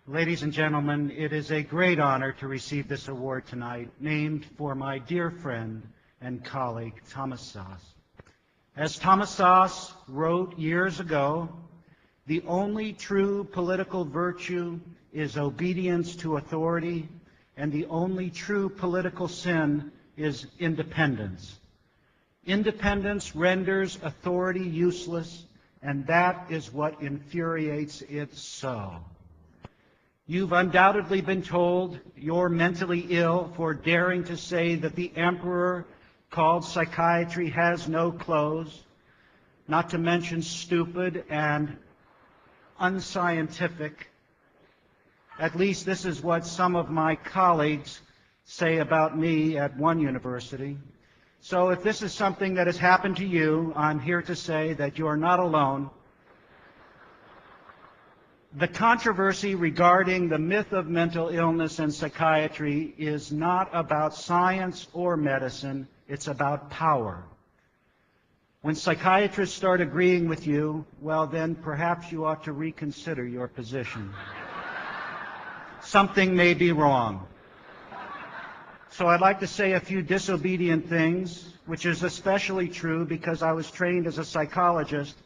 Ladies and gentlemen, it is a great honor to receive this award tonight, named for my dear friend and colleague, Thomas Szasz. As Thomas Szasz wrote years ago, the only true political virtue is obedience to authority, and the only true political sin is independence. Independence renders authority useless, and that is what infuriates it so. You've undoubtedly been told you're mentally ill for daring to say that the emperor called psychiatry has no clothes, not to mention stupid and unscientific. At least this is what some of my colleagues say about me at one university. So if this is something that has happened to you, I'm here to say that you are not alone. The controversy regarding the myth of mental illness and psychiatry is not about science or medicine, it's about power. When psychiatrists start agreeing with you, well then perhaps you ought to reconsider your position. Something may be wrong. So I'd like to say a few disobedient things, which is especially true because I was trained as a psychologist,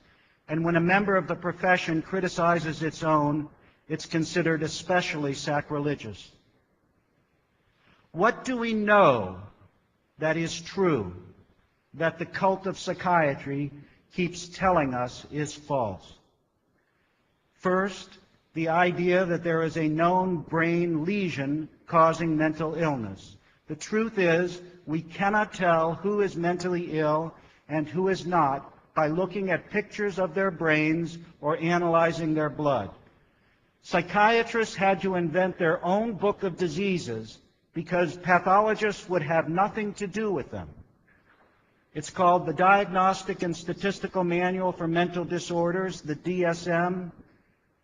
and when a member of the profession criticizes its own, it's considered especially sacrilegious. What do we know that is true, that the cult of psychiatry keeps telling us is false? First, the idea that there is a known brain lesion causing mental illness. The truth is, we cannot tell who is mentally ill and who is not by looking at pictures of their brains or analyzing their blood. Psychiatrists had to invent their own book of diseases because pathologists would have nothing to do with them. It's called the Diagnostic and Statistical Manual for Mental Disorders, the DSM,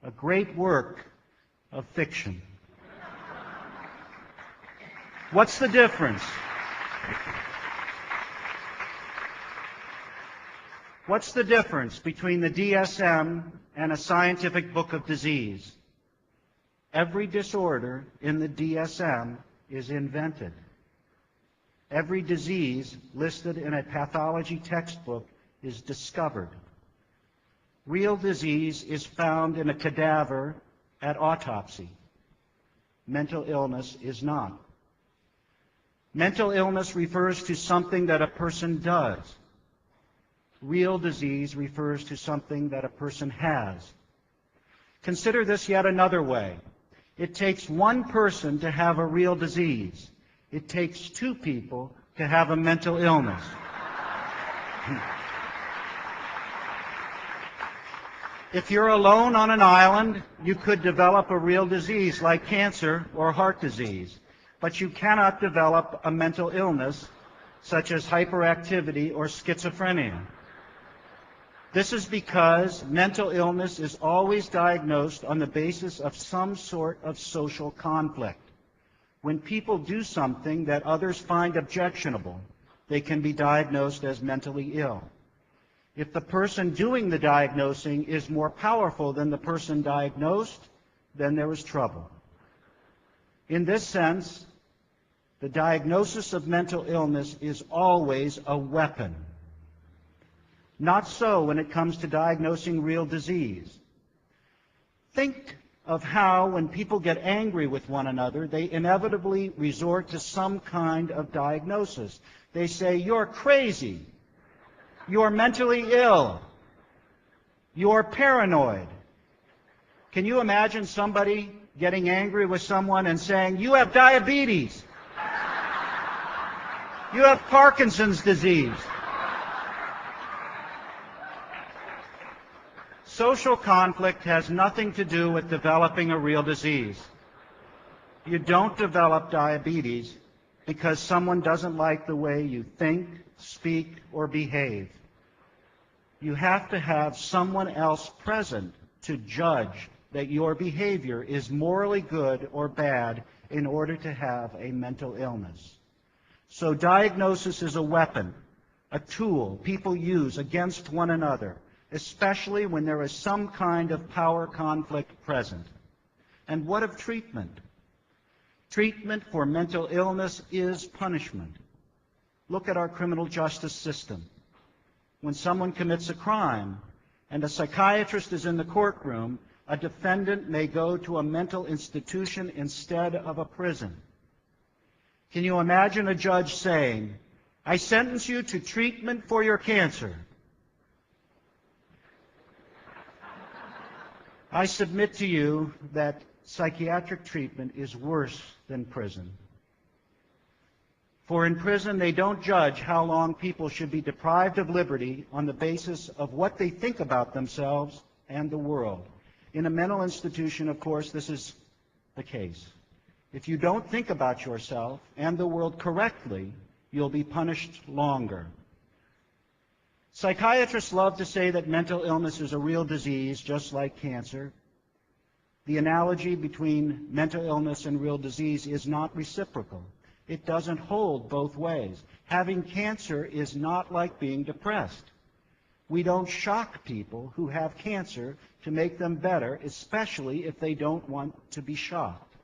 a great work of fiction. What's the difference? What's the difference between the DSM and a scientific book of disease? Every disorder in the DSM is invented. Every disease listed in a pathology textbook is discovered. Real disease is found in a cadaver at autopsy. Mental illness is not. Mental illness refers to something that a person does. Real disease refers to something that a person has. Consider this yet another way. It takes one person to have a real disease. It takes two people to have a mental illness. If you're alone on an island, you could develop a real disease like cancer or heart disease, but you cannot develop a mental illness such as hyperactivity or schizophrenia. This is because mental illness is always diagnosed on the basis of some sort of social conflict. When people do something that others find objectionable, they can be diagnosed as mentally ill. If the person doing the diagnosing is more powerful than the person diagnosed, then there is trouble. In this sense, the diagnosis of mental illness is always a weapon. Not so when it comes to diagnosing real disease. Think of how, when people get angry with one another, they inevitably resort to some kind of diagnosis. They say, "You're crazy. You're mentally ill. You're paranoid." Can you imagine somebody getting angry with someone and saying, "You have diabetes. You have Parkinson's disease"? Social conflict has nothing to do with developing a real disease. You don't develop diabetes because someone doesn't like the way you think, speak, or behave. You have to have someone else present to judge that your behavior is morally good or bad in order to have a mental illness. So diagnosis is a weapon, a tool people use against one another, especially when there is some kind of power conflict present. And what of treatment? Treatment for mental illness is punishment. Look at our criminal justice system. When someone commits a crime and a psychiatrist is in the courtroom, a defendant may go to a mental institution instead of a prison. Can you imagine a judge saying, "I sentence you to treatment for your cancer"? I submit to you that psychiatric treatment is worse than prison. For in prison, they don't judge how long people should be deprived of liberty on the basis of what they think about themselves and the world. In a mental institution, of course, this is the case. If you don't think about yourself and the world correctly, you'll be punished longer. Psychiatrists love to say that mental illness is a real disease, just like cancer. The analogy between mental illness and real disease is not reciprocal. It doesn't hold both ways. Having cancer is not like being depressed. We don't shock people who have cancer to make them better, especially if they don't want to be shocked.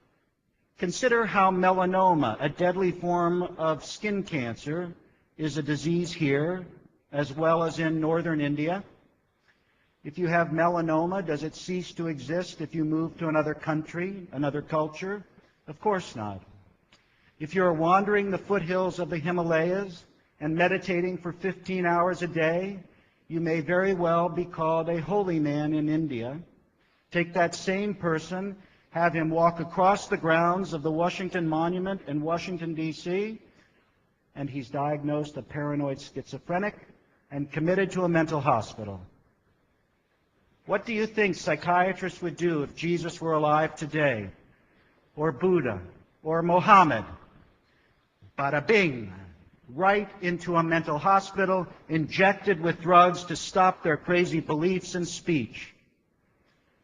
Consider how melanoma, a deadly form of skin cancer, is a disease here as well as in northern India. If you have melanoma, does it cease to exist if you move to another country, another culture? Of course not. If you're wandering the foothills of the Himalayas and meditating for 15 hours a day, you may very well be called a holy man in India. Take that same person, have him walk across the grounds of the Washington Monument in Washington, D.C., and he's diagnosed a paranoid schizophrenic and committed to a mental hospital. What do you think psychiatrists would do if Jesus were alive today, or Buddha, or Mohammed? Bada bing, right into a mental hospital, injected with drugs to stop their crazy beliefs and speech.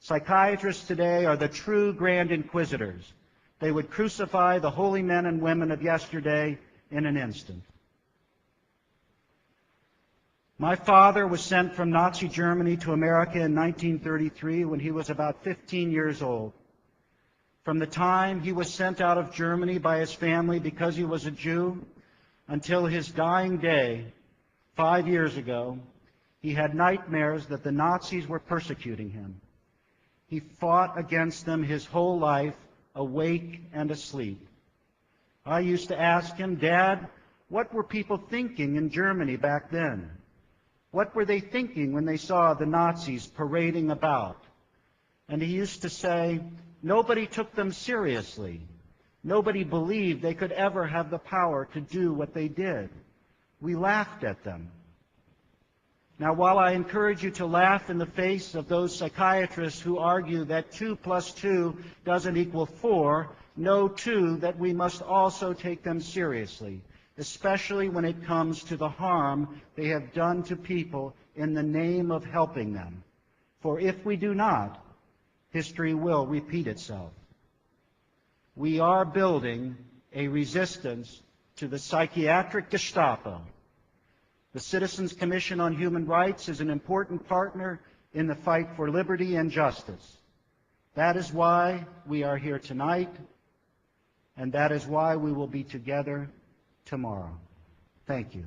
Psychiatrists today are the true grand inquisitors. They would crucify the holy men and women of yesterday in an instant. My father was sent from Nazi Germany to America in 1933 when he was about 15 years old. From the time he was sent out of Germany by his family because he was a Jew until his dying day 5 years ago, he had nightmares that the Nazis were persecuting him. He fought against them his whole life, awake and asleep. I used to ask him, "Dad, what were people thinking in Germany back then? What were they thinking when they saw the Nazis parading about?" And he used to say, "Nobody took them seriously. Nobody believed they could ever have the power to do what they did. We laughed at them." Now, while I encourage you to laugh in the face of those psychiatrists who argue that 2 + 2 doesn't equal 4, know too that we must also take them seriously, especially when it comes to the harm they have done to people in the name of helping them. For if we do not, history will repeat itself. We are building a resistance to the psychiatric Gestapo. The Citizens Commission on Human Rights is an important partner in the fight for liberty and justice. That is why we are here tonight, and that is why we will be together tomorrow. Thank you.